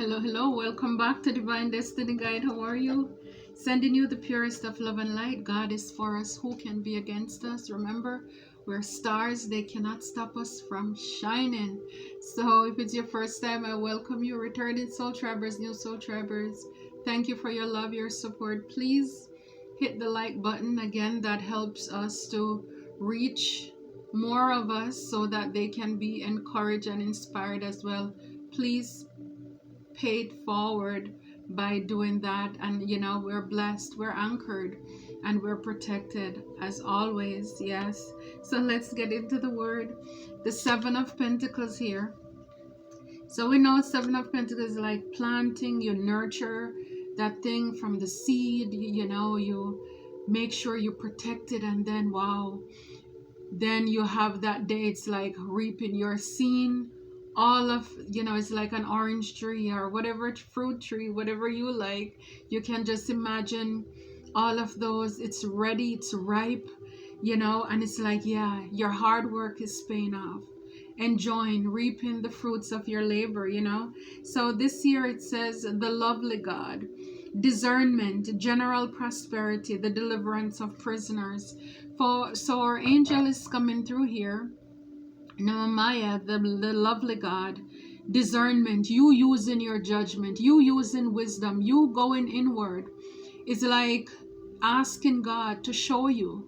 Hello, welcome back to Divine Destiny Guide. How are you? Sending you the purest of love and light. God is for us. Who can be against us? Remember, we're stars. They cannot stop us from shining. So if it's your first time, I welcome you. Returning soul travelers, new soul travelers. Thank you for your love, your support. Please hit the like button. Again, that helps us to reach more of us so that they can be encouraged and inspired as well. Please pay it forward by doing that, and we're blessed, we're anchored, and we're protected as always. Yes, so let's get into the word. The Seven of Pentacles here. So we know Seven of Pentacles is like planting. You nurture that thing from the seed, you make sure you protect it, and then wow, then you have that day. It's like reaping. You're seeing all of, it's like an orange tree or whatever fruit tree, whatever you like. You can just imagine all of those. It's ready, it's ripe, and it's like, yeah, your hard work is paying off. Enjoying, reaping the fruits of your labor, So this year it says the lovely God, discernment, general prosperity, the deliverance of prisoners. So our angel is coming through here. Nehemiah, the lovely God, discernment, you using your judgment, you using wisdom, you going inward. It's like asking God to show you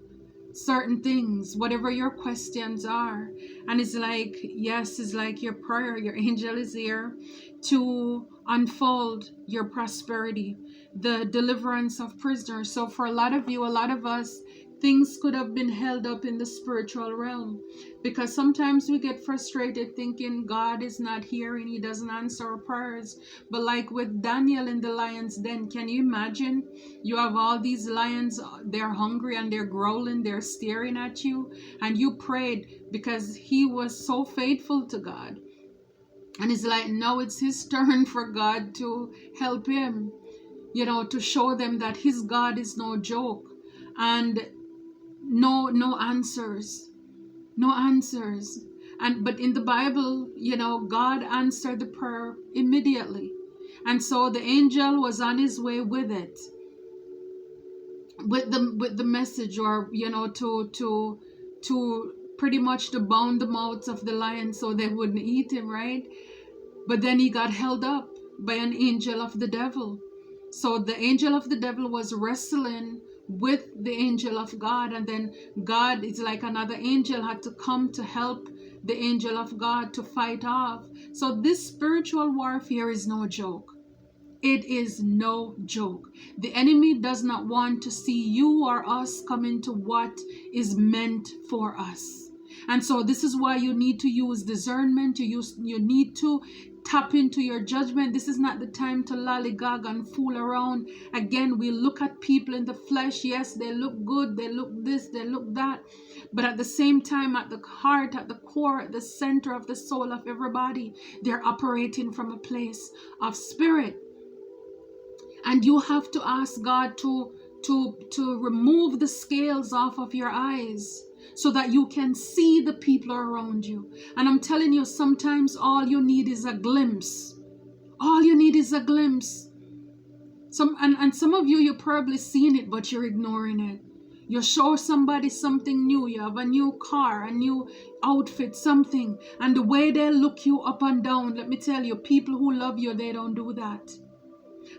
certain things, whatever your questions are. And it's like, yes, it's like your prayer, your angel is here to unfold your prosperity, the deliverance of prisoners. So for a lot of you, a lot of us, things could have been held up in the spiritual realm, because sometimes we get frustrated thinking God is not hearing, he doesn't answer our prayers. But like with Daniel in the lion's den, can you imagine? You have all these lions, they're hungry and they're growling, they're staring at you, and you prayed because he was so faithful to God. And it's like, now it's his turn for God to help him, to show them that his God is no joke. And no answers, but in the Bible, God answered the prayer immediately. And so the angel was on his way with it, with the message, or to pretty much to bound the mouths of the lions so they wouldn't eat him, right? But then he got held up by an angel of the devil. So the angel of the devil was wrestling with the angel of God, and then God, it's like another angel had to come to help the angel of God to fight off. So this spiritual warfare is no joke. It is no joke. The enemy does not want to see you or us come into what is meant for us. And so this is why you need to use discernment. You need to tap into your judgment. This is not the time to lollygag and fool around. Again, we look at people in the flesh. Yes, they look good, they look this, they look that. But at the same time, at the heart, at the core, at the center of the soul of everybody, they're operating from a place of spirit. And you have to ask God to remove the scales off of your eyes, so that you can see the people around you. And I'm telling you, sometimes all you need is a glimpse. All you need is a glimpse. And some of you, you're probably seeing it, but you're ignoring it. You show somebody something new. You have a new car, a new outfit, something. And the way they look you up and down, let me tell you, people who love you, they don't do that.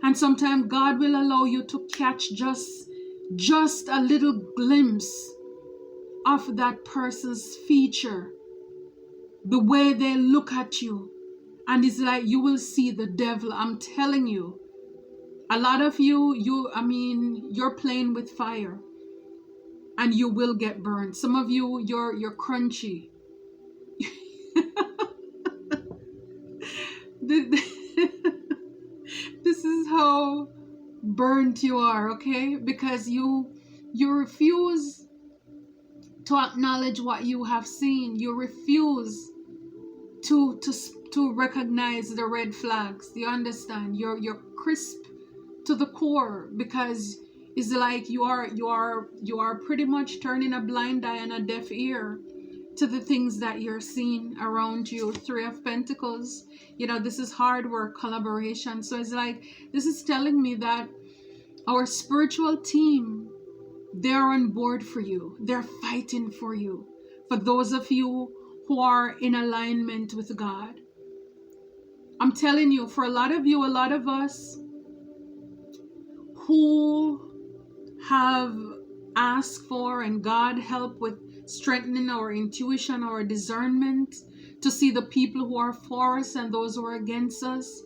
And sometimes God will allow you to catch just a little glimpse of that person's feature, the way they look at you, and it's like you will see the devil. I'm telling you, a lot of you're playing with fire, and you will get burned. Some of you, you're crunchy. This is how burnt you are, okay? Because you refuse to acknowledge what you have seen. You refuse to recognize the red flags. Do you understand? You're crisp to the core, because it's like you are pretty much turning a blind eye and a deaf ear to the things that you're seeing around you. Three of Pentacles, you know, this is hard work, collaboration. So it's like, this is telling me that our spiritual team, they're on board for you. They're fighting for you. For those of you who are in alignment with God. I'm telling you, for a lot of you, a lot of us who have asked for and God help with strengthening our intuition, our discernment to see the people who are for us and those who are against us,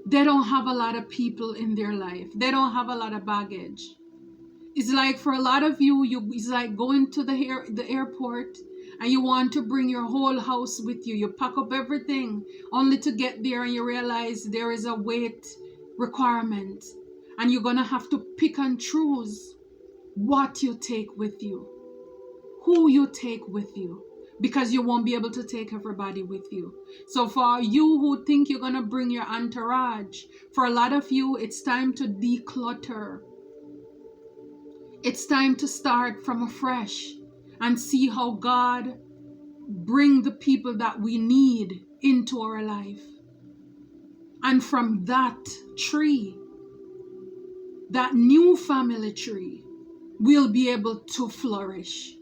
they don't have a lot of people in their life. They don't have a lot of baggage. It's like for a lot of you, it's like going to the airport and you want to bring your whole house with you. You pack up everything only to get there and you realize there is a weight requirement. And you're going to have to pick and choose what you take with you, who you take with you, because you won't be able to take everybody with you. So for you who think you're going to bring your entourage, for a lot of you, it's time to declutter. It's time to start from afresh and see how God bring the people that we need into our life. And from that tree, that new family tree, we'll be able to flourish.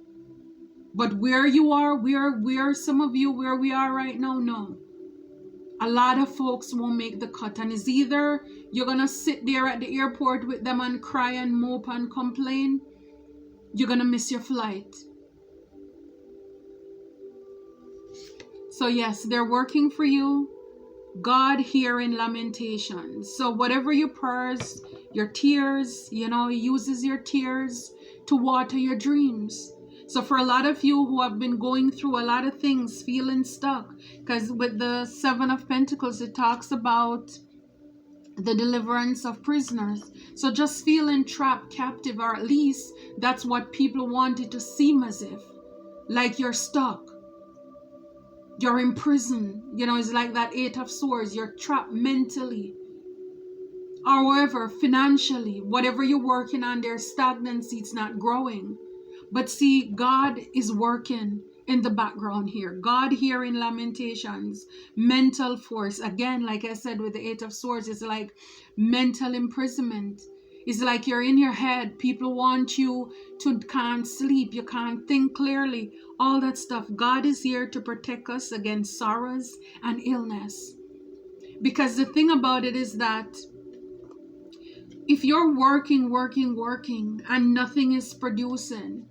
But where you are, where some of you, where we are right now, no. A lot of folks won't make the cut. And it's either you're going to sit there at the airport with them and cry and mope and complain, you're going to miss your flight. So yes, they're working for you. God hearing lamentations. So whatever your prayers, your tears, you know, He uses your tears to water your dreams. So for a lot of you who have been going through a lot of things, feeling stuck, because with the Seven of Pentacles, it talks about the deliverance of prisoners. So just feeling trapped, captive, or at least that's what people want it to seem as if, like you're stuck. You're in prison, you know, it's like that Eight of Swords. You're trapped mentally, however, financially, whatever you're working on, there's stagnancy, it's not growing. But see, God is working in the background here. God hearing lamentations, mental force. Again, like I said with the Eight of Swords, it's like mental imprisonment. It's like you're in your head. People want you to can't sleep. You can't think clearly. All that stuff. God is here to protect us against sorrows and illness. Because the thing about it is that if you're working and nothing is producing,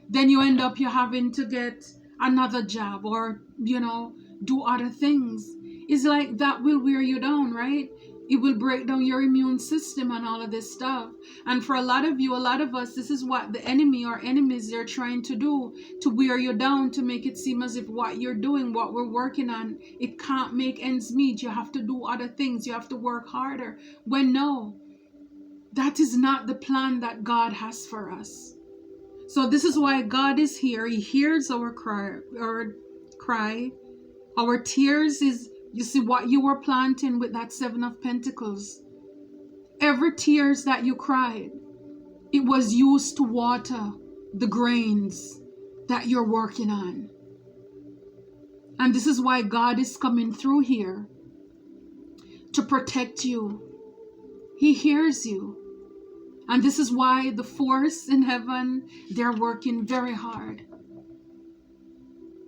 then you end up having to get another job or, you know, do other things. It's like that will wear you down, right? It will break down your immune system and all of this stuff. And for a lot of you, a lot of us, this is what the enemy or enemies, they're trying to do, to wear you down, to make it seem as if what you're doing, what we're working on, it can't make ends meet. You have to do other things. You have to work harder. When no, that is not the plan that God has for us. So this is why God is here. He hears our cry. Our tears is, you see what you were planting with that Seven of Pentacles. Every tears that you cried, it was used to water the grains that you're working on. And this is why God is coming through here to protect you. He hears you. And this is why the force in heaven, they're working very hard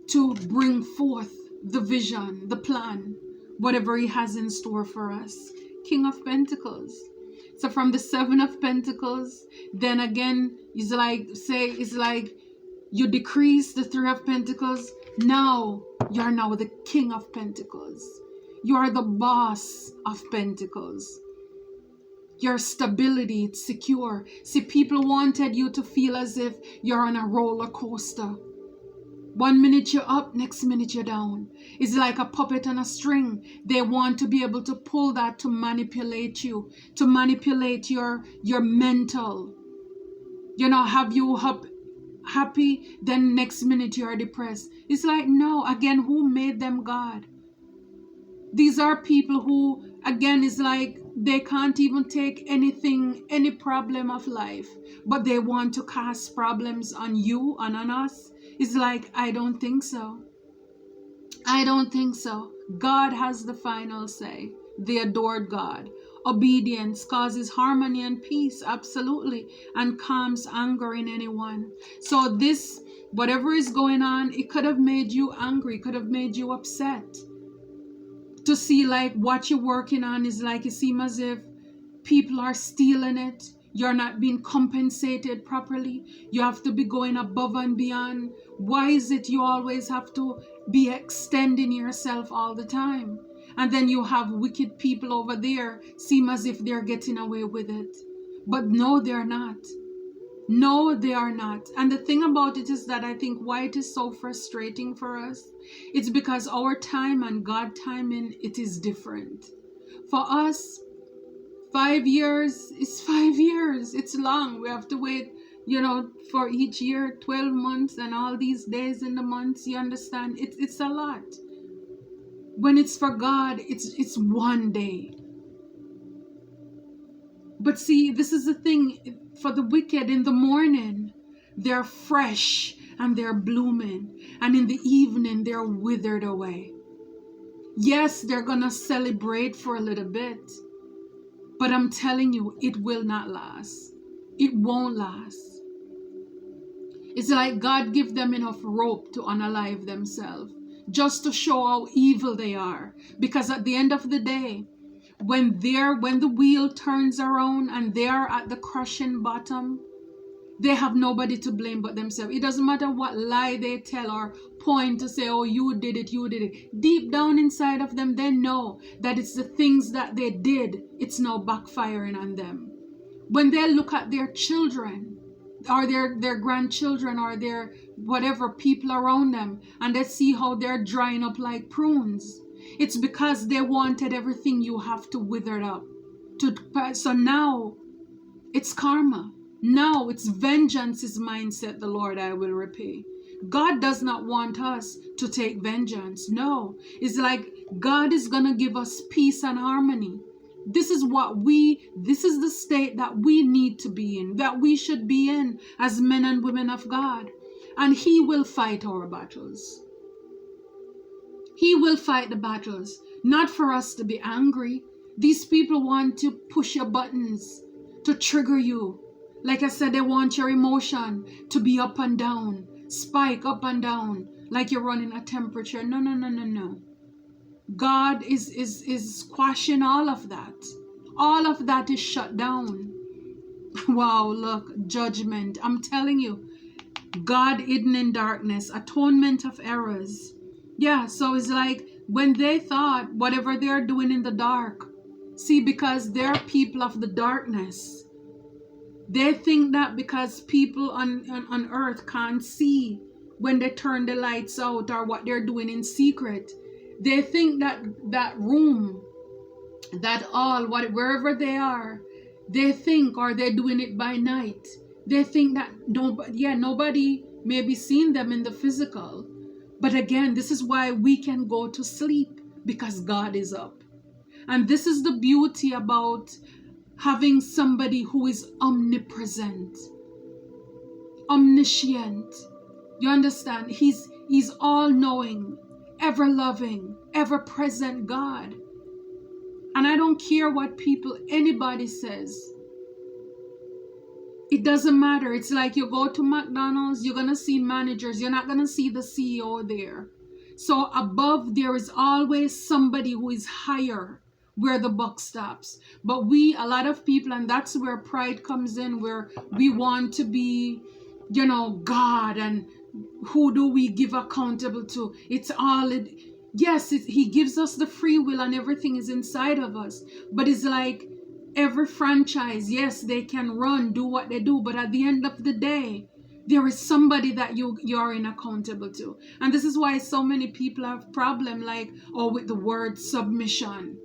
to bring forth the vision, the plan, whatever He has in store for us. King of Pentacles. So from the Seven of Pentacles, then again, it's like you decrease the Three of Pentacles. Now, you're now the King of Pentacles. You are the boss of Pentacles. Your stability, it's secure. See, people wanted you to feel as if you're on a roller coaster. 1 minute you're up, next minute you're down. It's like a puppet on a string. They want to be able to pull that to manipulate you, to manipulate your mental. You know, have you happy, then next minute you're depressed. It's like, no, again, who made them God? These are people who, again, is like they can't even take anything, any problem of life, but they want to cast problems on you and on us. It's like, I don't think so. I don't think so. God has the final say. The adored God. Obedience causes harmony and peace, absolutely, and calms anger in anyone. So this, whatever is going on, it could have made you angry, could have made you upset. To see like what you're working on is like, it seems as if people are stealing it. You're not being compensated properly. You have to be going above and beyond. Why is it you always have to be extending yourself all the time? And then you have wicked people over there seem as if they're getting away with it. But no, they're not. No, they are not. And the thing about it is that I think why it is so frustrating for us, it's because our time and God timing, it is different. For us, 5 years is 5 years. It's long. We have to wait, for each year, 12 months and all these days in the months. You understand? It's a lot. When it's for God, it's one day. But see, this is the thing. For the wicked in the morning, they're fresh and they're blooming. And in the evening, they're withered away. Yes, they're going to celebrate for a little bit. But I'm telling you, it will not last. It won't last. It's like God give them enough rope to unalive themselves, just to show how evil they are. Because at the end of the day, when the wheel turns around and they're at the crushing bottom, they have nobody to blame but themselves. It doesn't matter what lie they tell or point to say, oh, you did it. Deep down inside of them, they know that it's the things that they did, it's now backfiring on them. When they look at their children or their grandchildren or their whatever people around them, and they see how they're drying up like prunes, it's because they wanted everything you have to wither up. So now it's karma. Now it's vengeance is mine, said the Lord, I will repay. God does not want us to take vengeance. No, it's like God is going to give us peace and harmony. This is the state that we need to be in, that we should be in as men and women of God. And He will fight our battles. He will fight the battles, not for us to be angry. These people want to push your buttons, to trigger you. Like I said, they want your emotion to be up and down, spike up and down, like you're running a temperature. No. God is squashing all of that. All of that is shut down. Wow, look, judgment. I'm telling you, God hidden in darkness, atonement of errors. Yeah, so it's like when they thought whatever they're doing in the dark, see, because they're people of the darkness, they think that because people on earth can't see when they turn the lights out or what they're doing in secret, they think that room, that all, wherever they are, they think, or they're doing it by night. They think that nobody may be seeing them in the physical. But again, this is why we can go to sleep, because God is up. And this is the beauty about having somebody who is omnipresent, omniscient. You understand? He's all-knowing, ever-loving, ever-present God. And I don't care what anybody says. It doesn't matter. It's like you go to McDonald's, you're going to see managers. You're not going to see the CEO there. So above, there is always somebody who is higher, where the buck stops. But a lot of people, and that's where pride comes in, where we want to be, God, and who do we give accountable to? It's all, He gives us the free will and everything is inside of us. But it's like every franchise, yes, they can do what they do, but at the end of the day, there is somebody that you're accountable to. And this is why so many people have problem with the word submission.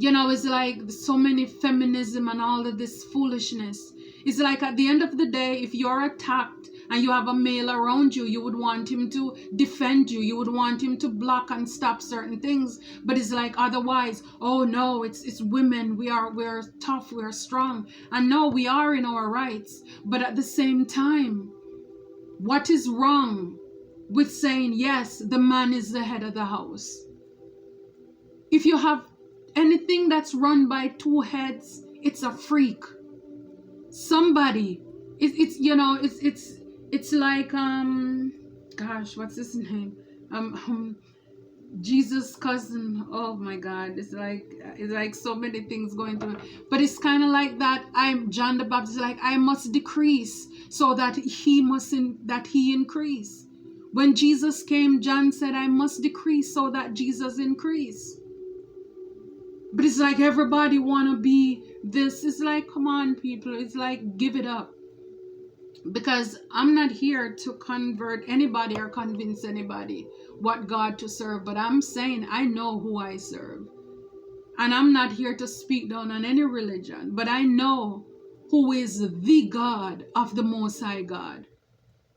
It's like so many feminism and all of this foolishness. It's like at the end of the day, if you're attacked and you have a male around you, you would want him to defend you. You would want him to block and stop certain things. But it's like otherwise, oh no, it's women. We're tough, we're strong. And no, we are in our rights. But at the same time, What is wrong with saying, yes, the man is the head of the house? If you have anything that's run by two heads, it's a freak. Somebody, it's like, gosh, what's his name? Jesus' cousin. Oh my God, it's like so many things going through. But it's kind of like that. I'm John the Baptist, like, I must decrease so that he increase. When Jesus came, John said, I must decrease so that Jesus increase. But it's like everybody want to be this. It's like, come on, people. It's like, give it up. Because I'm not here to convert anybody or convince anybody what God to serve. But I'm saying I know who I serve. And I'm not here to speak down on any religion. But I know who is the God of the Most High God.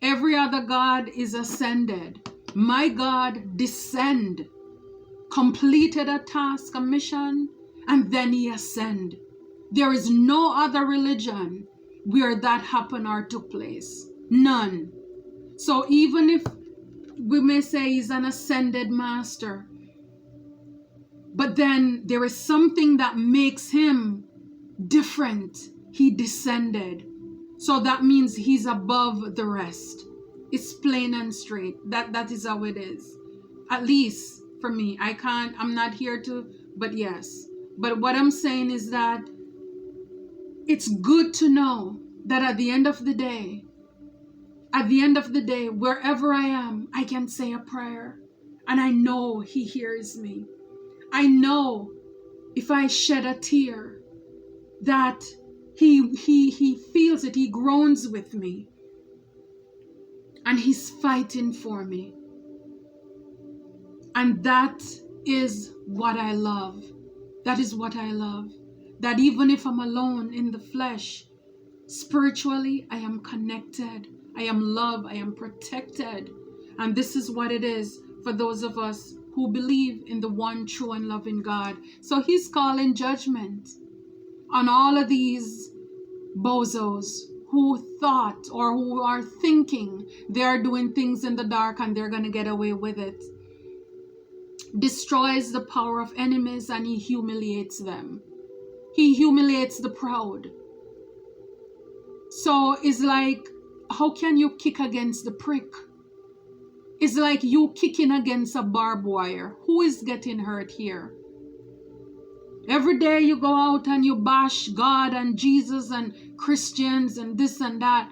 Every other God is ascended. My God descend, completed a task, a mission, and then he ascend. There is no other religion where that happened or took place. None. So even if we may say he's an ascended master, but then there is something that makes him different. He descended. So that means he's above the rest. It's plain and straight. That is how it is. At least for me. I'm not here to, but yes. But what I'm saying is that it's good to know that at the end of the day, wherever I am, I can say a prayer. And I know he hears me. I know if I shed a tear, that he feels it. He groans with me. And he's fighting for me. And that is what I love. That is what I love. That even if I'm alone in the flesh, spiritually, I am connected. I am loved. I am protected. And this is what it is for those of us who believe in the one true and loving God. So he's calling judgment on all of these bozos who thought or who are thinking they're doing things in the dark and they're going to get away with it. Destroys the power of enemies and he humiliates them. He humiliates the proud. So it's like, how can you kick against the prick? It's like you kicking against a barbed wire. Who is getting hurt here? Every day you go out and you bash God and Jesus and Christians and this and that.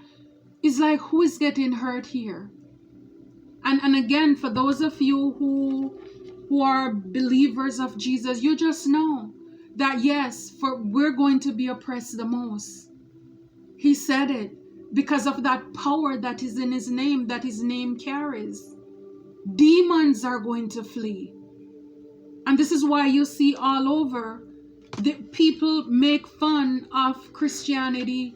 It's like, who is getting hurt here? And again, for those of you who are believers of Jesus, you just know that yes, we're going to be oppressed the most. He said it because of that power that is in his name, that his name carries. Demons are going to flee. And this is why you see all over the people make fun of Christianity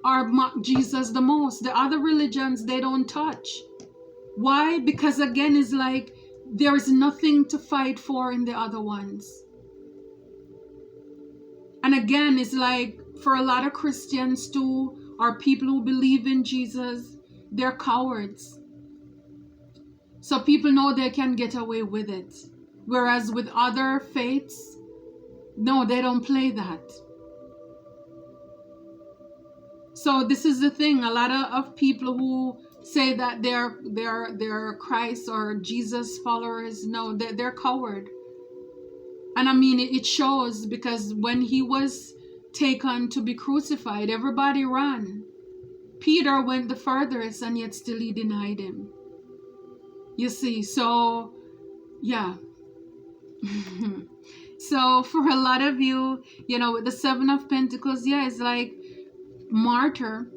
or mock Jesus the most. The other religions they don't touch. Why? Because again, it's like there is nothing to fight for in the other ones. And again, it's like for a lot of Christians too, or people who believe in Jesus, they're cowards. So people know they can get away with it. Whereas with other faiths, no, they don't play that. So this is the thing. A lot of people who say that they're Christ or Jesus followers, no, they're coward. And I mean, it shows because when he was taken to be crucified, everybody ran. Peter went the furthest and yet still he denied him. You see, so yeah. So for a lot of you, with the Seven of Pentacles, yeah, it's like martyr.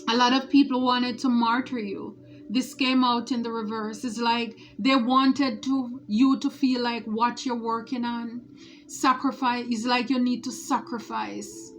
A lot of people wanted to martyr you. This came out in the reverse. It's like they wanted you to feel like what you're working on. Sacrifice is like you need to sacrifice.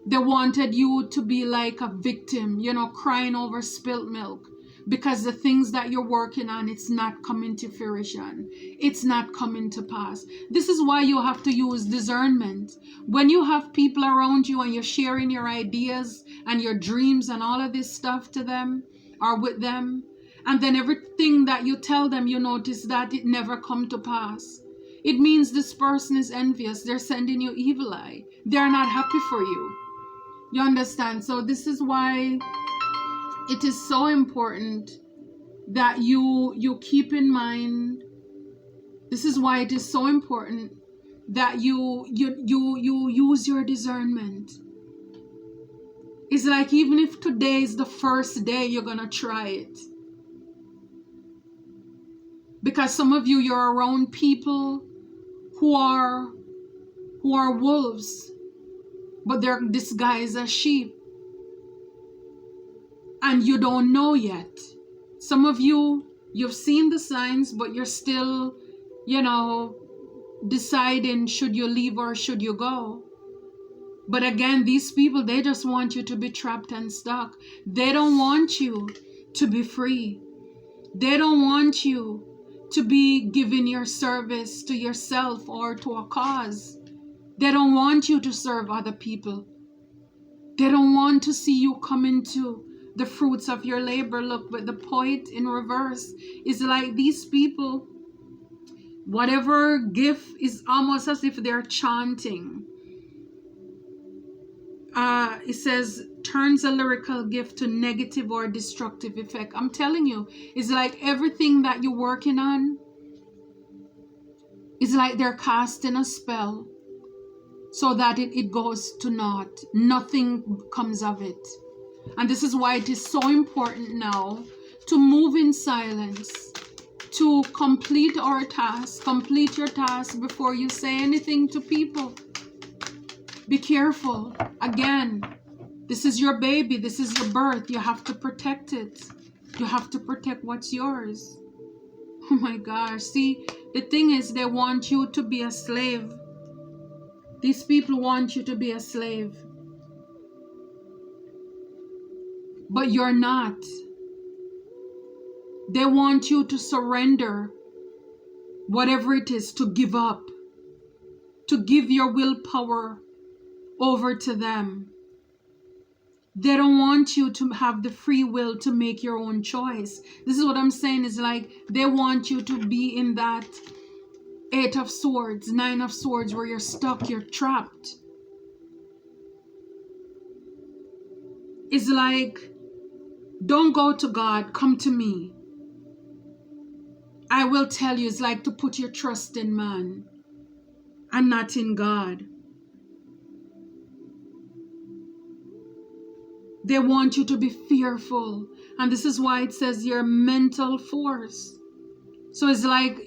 They wanted you to be like a victim, crying over spilt milk. because the things that you're working on, it's not coming to fruition. It's not coming to pass. This is why you have to use discernment. When you have people around you and you're sharing your ideas and your dreams and all of this stuff to them or with them, and then everything that you tell them, you notice that it never come to pass. It means this person is envious. They're sending you evil eye. They're not happy for you. You understand? So this is why it is so important that you keep in mind. This is why it is so important that you use your discernment. It's like, even if today is the first day, you're gonna try it. Because some of you, you're around people who are wolves, but they're disguised as sheep. And you don't know yet. Some of you, you've seen the signs, but you're still, deciding, should you leave or should you go? But again, these people, they just want you to be trapped and stuck. They don't want you to be free. They don't want you to be giving your service to yourself or to a cause. They don't want you to serve other people. They don't want to see you come into the fruits of your labor. Look, but the point in reverse is like these people, whatever gift is almost as if they're chanting. It says, turns a lyrical gift to negative or destructive effect. I'm telling you, it's like everything that you're working on is like they're casting a spell so that it goes to naught. Nothing comes of it. And this is why it is so important now to move in silence, to complete our task, complete your task before you say anything to people. Be careful. Again, this is your baby. This is your birth. You have to protect it. You have to protect what's yours. Oh my gosh. See, the thing is, they want you to be a slave. These people want you to be a slave. But you're not. They want you to surrender whatever it is, to give up, to give your willpower over to them. They don't want you to have the free will to make your own choice. This is what I'm saying, is like they want you to be in that 8 of Swords, 9 of Swords, where you're stuck, you're trapped. It's like, don't go to God, come to me. I will tell you. It's like to put your trust in man and not in God. They want you to be fearful. And this is why it says your mental force. So it's like,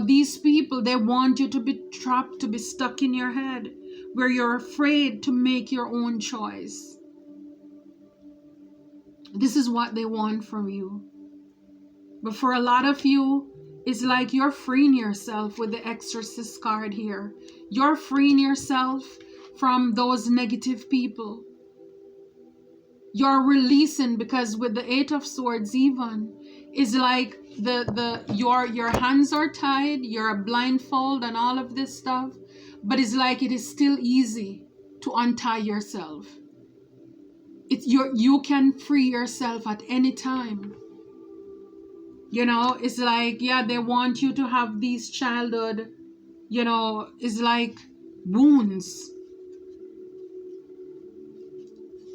these people, they want you to be trapped, to be stuck in your head, where you're afraid to make your own choice. This is what they want from you. But for a lot of you, it's like you're freeing yourself with the Exorcist card here. You're freeing yourself from those negative people. You're releasing, because with the 8 of Swords even, is like your hands are tied, you're blindfold and all of this stuff, but it's like it is still easy to untie yourself. You can free yourself at any time. It's like, yeah, they want you to have these childhood, it's like wounds.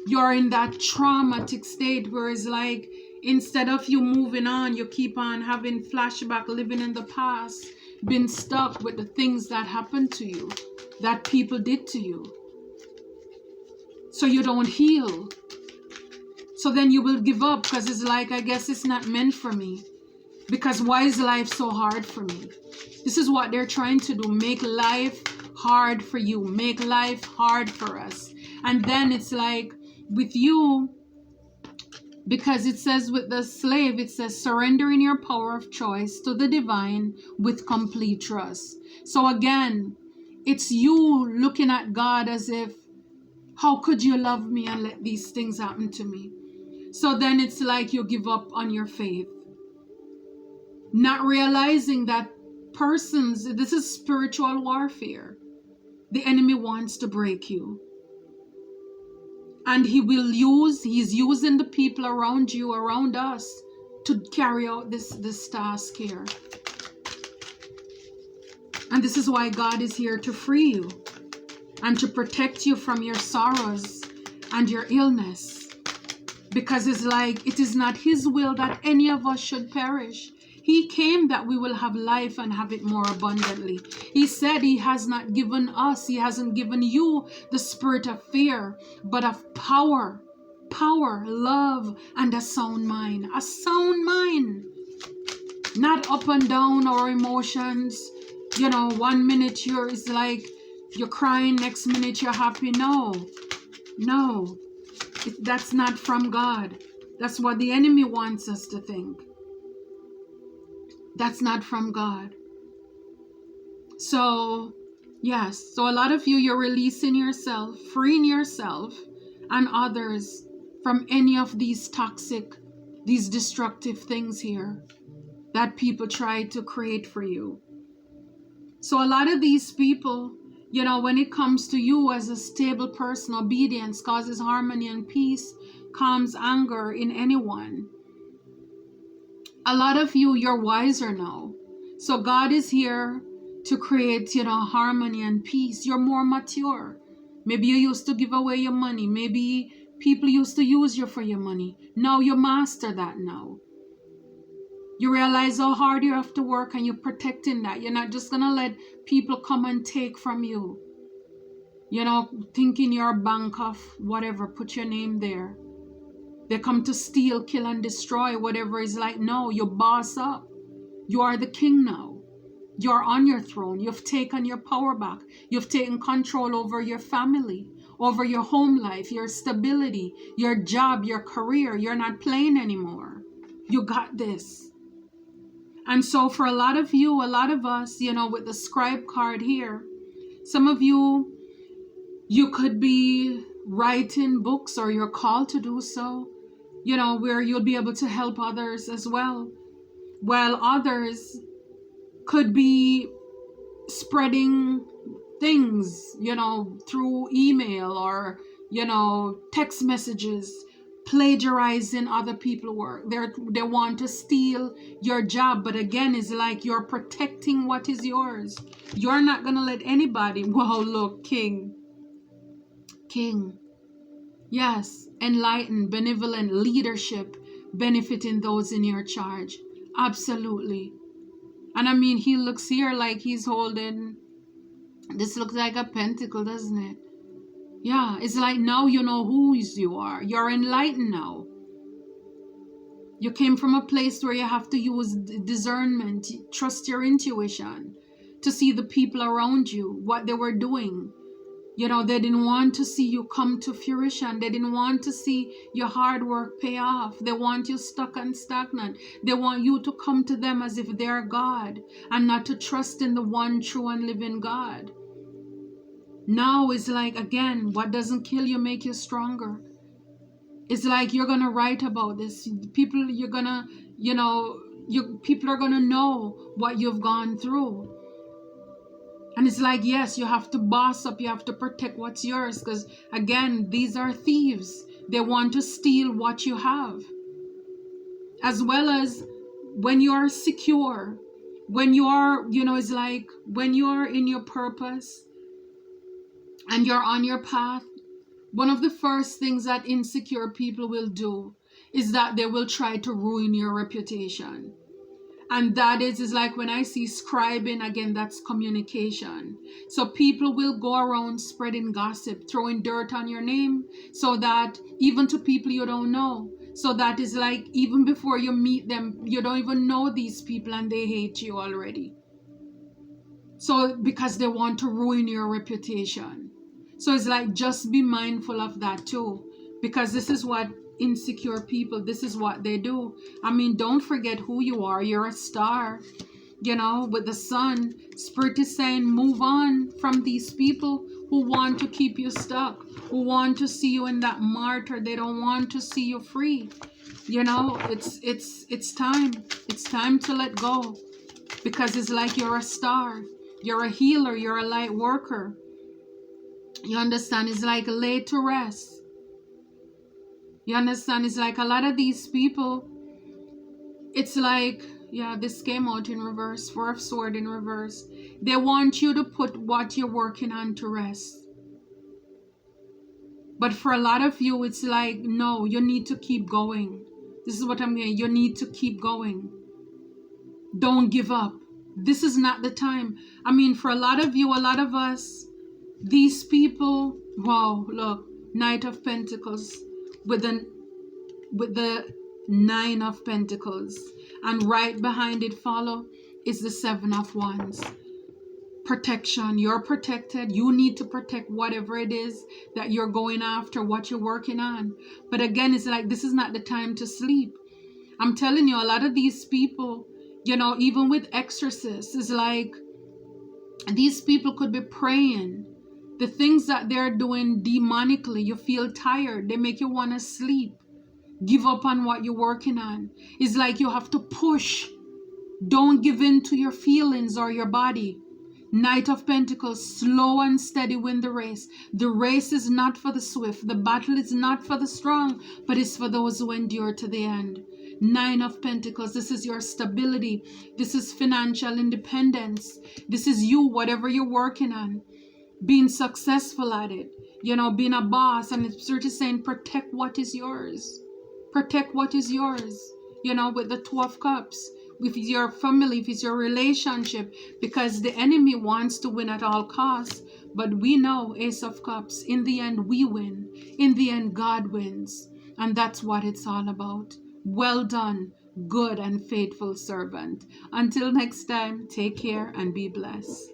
You're in that traumatic state where it's like, instead of you moving on, you keep on having flashback, living in the past, been stuck with the things that happened to you, that people did to you. So you don't heal. So then you will give up, because it's like, I guess it's not meant for me. Because why is life so hard for me? This is what they're trying to do. Make life hard for you. Make life hard for us. And then it's like, with you, because it says with the slave, it says surrendering your power of choice to the divine with complete trust. So again, it's you looking at God as if, how could you love me and let these things happen to me? So then it's like you give up on your faith, not realizing that this is spiritual warfare. The enemy wants to break you. And he's using the people around you, around us, to carry out this task here. And this is why God is here to free you and to protect you from your sorrows and your illness. Because it's like, it is not his will that any of us should perish. He came that we will have life and have it more abundantly. He said he has not given us, he hasn't given you the spirit of fear, but of power, love, and a sound mind. A sound mind. Not up and down our emotions. You know, 1 minute it's like you're crying, next minute you're happy. No. That's not from God. That's what the enemy wants us to think. That's not from God. So, yes. So a lot of you're releasing yourself, freeing yourself and others from any of these toxic, these destructive things here that people try to create for you. So a lot of these people, you know, when it comes to you as a stable person, obedience causes harmony and peace, calms anger in anyone. A lot of you're wiser now. So God is here to create, you know, harmony and peace. You're more mature. Maybe you used to give away your money. Maybe people used to use you for your money. Now you master that now. You realize how hard you have to work and you're protecting that. You're not just going to let people come and take from you. You know, thinking you're a bank of whatever, put your name there. They come to steal, kill, and destroy, whatever is like. No, you boss up. You are the king now. You're on your throne. You've taken your power back. You've taken control over your family, over your home life, your stability, your job, your career. You're not playing anymore. You got this. And so for a lot of you, a lot of us, you know, with the scribe card here, some of you could be writing books, or you're called to do so, you know, where you'll be able to help others as well. While others could be spreading things, you know, through email or, you know, text messages, plagiarizing other people's work. They want to steal your job, but again, it's like you're protecting what is yours. You're not going to let anybody, wow, look, king. Yes, enlightened, benevolent leadership, benefiting those in your charge. Absolutely. And I mean, he looks here like he's holding, this looks like a pentacle, doesn't it? Yeah, it's like now you know who you are. You're enlightened now. You came from a place where you have to use discernment, trust your intuition to see the people around you, what they were doing. You know, they didn't want to see you come to fruition. They didn't want to see your hard work pay off. They want you stuck and stagnant. They want you to come to them as if they're God and not to trust in the one true and living God. Now it's like, again, what doesn't kill you make you stronger. It's like you're going to write about this. People, you're going to, you know, people are going to know what you've gone through. And it's like, yes, you have to boss up. You have to protect what's yours. Because, again, these are thieves. They want to steal what you have. As well as when you are secure, when you are, you know, it's like when you are in your purpose and you're on your path, one of the first things that insecure people will do is that they will try to ruin your reputation. And that is like when I see scribing, again, that's communication. So people will go around spreading gossip, throwing dirt on your name, so that even to people you don't know. So that is like even before you meet them, you don't even know these people and they hate you already. So because they want to ruin your reputation. So it's like, just be mindful of that too. Because this is what insecure people, this is what they do. I mean, don't forget who you are. You're a star. You know, with the Sun, Spirit is saying move on from these people who want to keep you stuck, who want to see you in that martyr. They don't want to see you free. You know, it's time. It's time to let go, because it's like you're a star. You're a healer. You're a light worker. You understand? It's like laid to rest. You understand? It's like a lot of these people, it's like, yeah, this came out in reverse, Four of Swords in reverse. They want you to put what you're working on to rest. But for a lot of you, it's like, no, you need to keep going. This is what I'm saying. You need to keep going. Don't give up. This is not the time. I mean, for a lot of you, a lot of us, these people, wow, look, Knight of Pentacles with the Nine of Pentacles, and right behind it follow is the Seven of Wands. Protection. You're protected. You need to protect whatever it is that you're going after, what you're working on. But again, it's like, this is not the time to sleep. I'm telling you, a lot of these people, you know, even with exorcists, is like, these people could be praying. The things that they're doing demonically, you feel tired. They make you want to sleep. Give up on what you're working on. It's like you have to push. Don't give in to your feelings or your body. Knight of Pentacles, slow and steady win the race. The race is not for the swift. The battle is not for the strong, but it's for those who endure to the end. Nine of Pentacles, this is your stability. This is financial independence. This is you, whatever you're working on, being successful at it. You know, being a boss. And it's sort of saying, protect what is yours. Protect what is yours. You know, with the Two of Cups. If it's your family, if it's your relationship, because the enemy wants to win at all costs. But we know, Ace of Cups, in the end we win. In the end God wins. And that's what it's all about. Well done, good and faithful servant. Until next time, take care and be blessed.